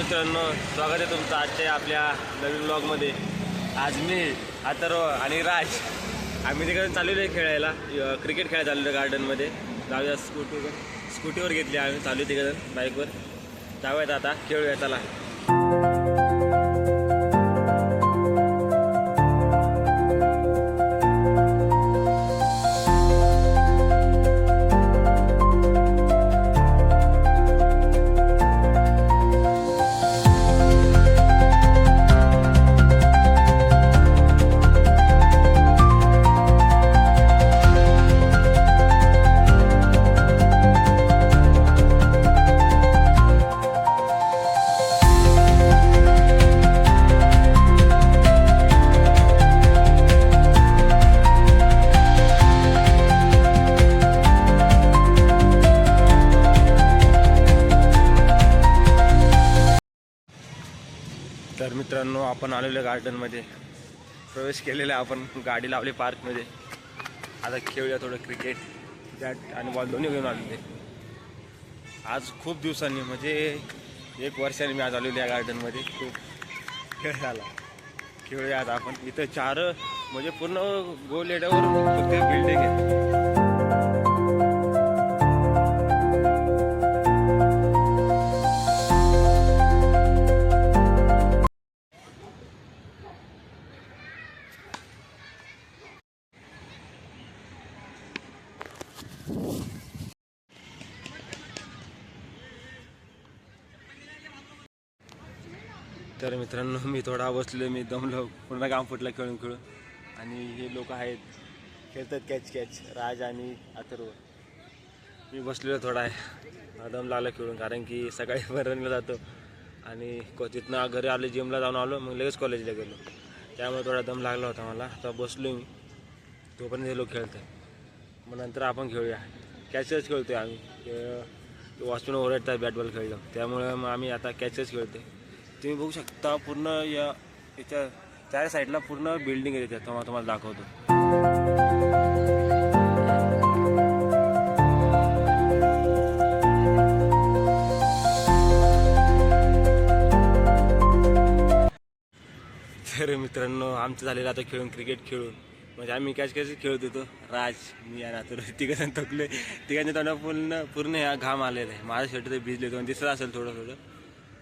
मित्रांनो, स्वागत आहे तुमचं आजच्या आपल्या नवीन ब्लॉगमध्ये। आज मी अथर्व आणि राज आम्ही तिकडे चाललेलो आहे खेळायला, क्रिकेट खेळायला चाललेलो गार्डनमध्ये। जाऊया स्कूटीवर घेतली आम्ही, चालू तिकडे बाईकवर जाऊयात, आता खेळूया चला। तर मित्रांनो, आपण आलेलो गार्डनमध्ये प्रवेश केलेला, आपण गाडी लावली पार्कमध्ये। आता खेळूया थोडं क्रिकेट, बॅट आणि बॉल दोन्ही घेऊन आलेले। आज खूप दिवसांनी, म्हणजे 1 वर्षांनी मी आज आलेलो या गार्डनमध्ये। खूप खेळ झाला, खेळूया आता आपण। इथं 4 म्हणजे पूर्ण गोल एरियावर फक्त बिल्डिंग आहे। तर मित्रांनो, मी थोडा बसलो, मी दमलो, पूर्ण काम फुटलं खेळून खेळून। आणि हे लोक आहेत खेळतात कॅच राज आणि अथर्व। मी बसलेलो थोडा आहे, दम लागला खेळून, कारण की सकाळी रनिंगला जातो आणि तिथनं घरी आलो, जिमला जाऊन आलो, मग लगेच कॉलेजला गेलो, त्यामुळे थोडा दम लागला होता मला। आता बसलो मी, तोपर्यंत हे लोक खेळत आहे, मग नंतर आपण खेळूया। कॅचच खेळतो आहे आम्ही, वॉचमॅन ओरडतात बॅट बॉल खेळलं, त्यामुळे मग आम्ही आता कॅचच खेळतो आहे। तुम्ही बघू शकता, पूर्ण याच्या 4 साईडला पूर्ण बिल्डिंग आहे, त्यात तुम्हाला दाखवतो। तर मित्रांनो, आमचं झालेलं आता खेळून, क्रिकेट खेळून, म्हणजे आम्ही कॅच खेळत होतो। राज, मी आणि आता तिघं थकले, तिघांच्या तोंडा पूर्ण ह्या घाम आलेला आहे। माझं शर्ट तर भिजले, दिसत असेल थोडं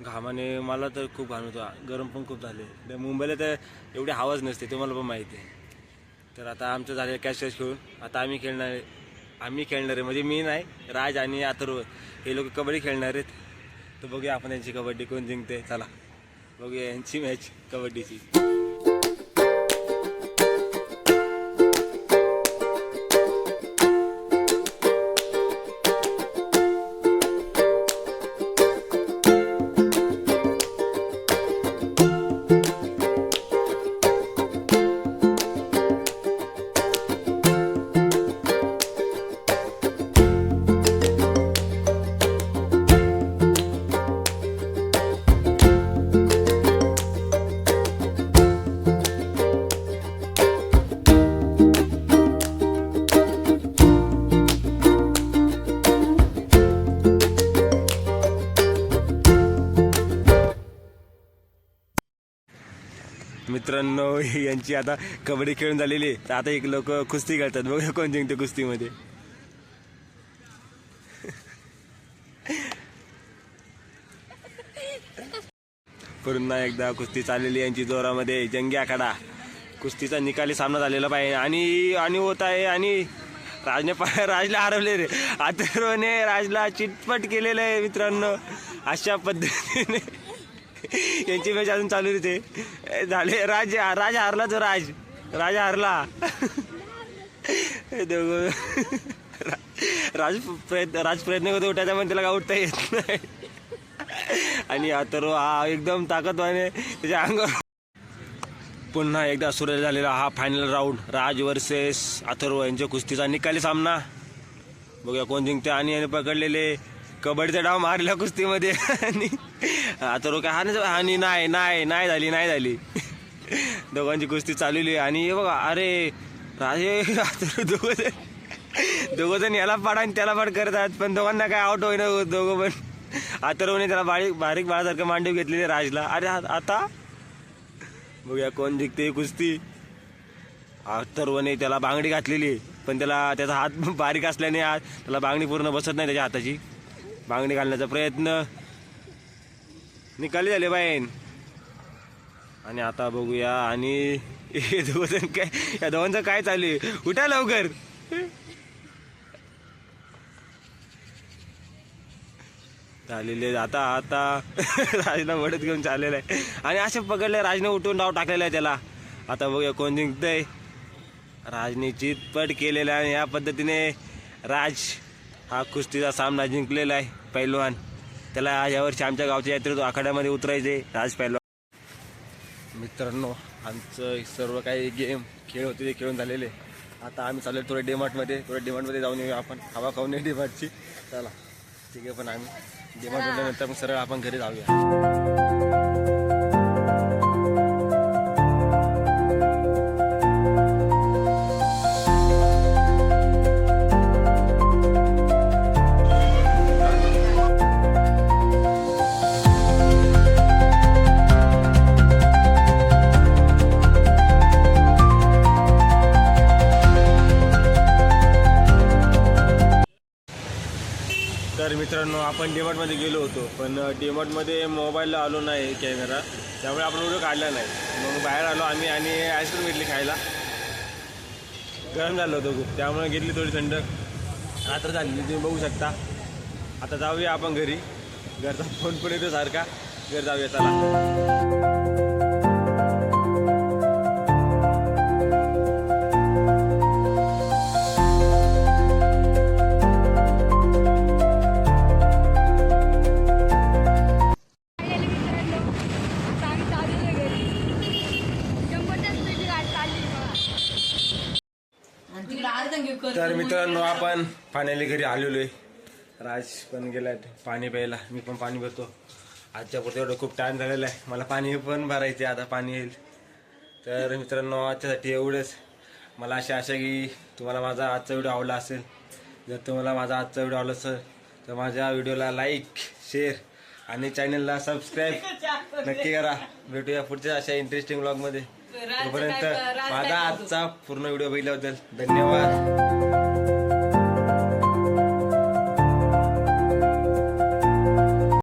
घामाने। मला तर खूप घाम होतो, गरम पण खूप झाले। मुंबईला तर एवढी हवाच नसते, तुम्हाला पण माहिती आहे। तर आता आमचं झालेलं कॅच खेळून, आता आम्ही खेळणार आहे, म्हणजे मी नाही, राज आणि अथर्व हे लोक कबड्डी खेळणार आहेत। तर बघूया आपण यांची कबड्डी कोण जिंकते, चला बघूया यांची मॅच कबड्डीची। मित्रांनो, यांची आता कबड्डी खेळून झालेली आहे, तर आता एक लोक कुस्ती खेळतात, बघा कोण जिंकते कुस्तीमध्ये। पुन्हा एकदा कुस्ती चाललेली यांची जोरामध्ये, जंगी आखाडा, कुस्तीचा निकाली सामना झालेला पाहिजे आणि होत आहे। आणि राजला हरवले रे, अथर्वने राजला चिटपट केलेलं आहे मित्रांनो। अशा पद्धतीने यांची मॅच अजून चालू होते, झाले। राज हारला, तो राज हारला। राज प्रयत्न करतो उठायचा, पण त्याला काय उठता येत नाही। आणि अथर्व हा एकदम ताकदवाने, त्याच्या अंगावर पुन्हा एकदा सुरू झालेला हा फायनल राऊंड, राज वर्सेस अथर्व यांच्या कुस्तीचा निकाली सामना। बघूया कोण जिंकते। आणि याने पकडलेले कबड्डीचा डाव मारला कुस्तीमध्ये, आणि अथर्व काय हानी नाही झाली। दोघांची कुस्ती चालवली। आणि हे बघा, अरे राजे दोघं जण याला पाड आणि त्याला पाड करतात, पण दोघांना काय आउट होईना दोघं पण। अथर्वने त्याला बारीक बाळासारखं मांडीव घेतलेले राजला. अरे आता बघूया कोण जिंकते कुस्ती. अथर्वने त्याला बांगडी घातलेली, पण त्याचा हात बारीक असल्याने त्याला बांगडी पूर्ण बसत नाही त्याच्या हाताची. बांगडी घालण्याचा प्रयत्न निकाली झाले बाईन. आणि आता बघूया आणि हे दोघं काय, या दोघांचं काय चालू आहे. उठा लवकर. चाललेले आता राजला वडत घेऊन चाललेला आहे आणि असे पकडले राजने उठून डाव टाकलेला आहे त्याला. आता बघूया कोण जिंकतंय. राजने चितपट केलेला आहे. या पद्धतीने राज हा कुस्तीचा सामना जिंकलेला आहे. पैलवान त्याला यावर्षी आमच्या गावच्या यात्रेत आखाड्यामध्ये उतरायचे राज पैलवान. मित्रांनो, आमचं सर्व काही गेम खेळ होते ते खेळून झालेले. आता आम्ही चाललो थोडं डीमार्टमध्ये जाऊन येऊया आपण. हवा खाऊन येऊ डीमार्टची. चला ठीक आहे. पण आम्ही डीमार्ट म्हटल्यानंतर मग सरळ आपण घरी जाऊया. तर मित्रांनो, आपण डीमार्टमध्ये गेलो होतो, पण डीमार्टमध्ये मोबाईलला आलो नाही कॅमेरा, त्यामुळे आपण व्हिडिओ काढला नाही. मग बाहेर आलो आम्ही आणि आईस्क्रीम घेतली खायला. गरम झालं होतं खूप, त्यामुळे घेतली थोडी थंड. रात्र झाली तुम्ही बघू शकता. आता जाऊया आपण घरी. घरचा फोन पण येतो सारखा. घर जाऊया चला. तर मित्रांनो, आपण पाण्याला घरी आलेलो आहे. राज पण गेलाय पाणी प्यायला. मी पण पाणी भरतो. आजच्या पुरतं एवढं खूप टाईम झालेला आहे. मला पाणी पण भरायचे, आता पाणी येईल. तर मित्रांनो, आजच्यासाठी एवढंच. मला अशी आशा की तुम्हाला माझा आजचा व्हिडिओ आवडला असेल. जर तुम्हाला माझा आजचा व्हिडिओ आवडला असेल तर माझ्या व्हिडिओला लाईक, शेअर आणि चॅनलला सबस्क्राईब नक्की करा. भेटूया पुढच्या अशा इंटरेस्टिंग व्लॉगमध्ये. तोपर्यंत माझा आजचा पूर्ण व्हिडिओ बघितल्याबद्दल धन्यवाद.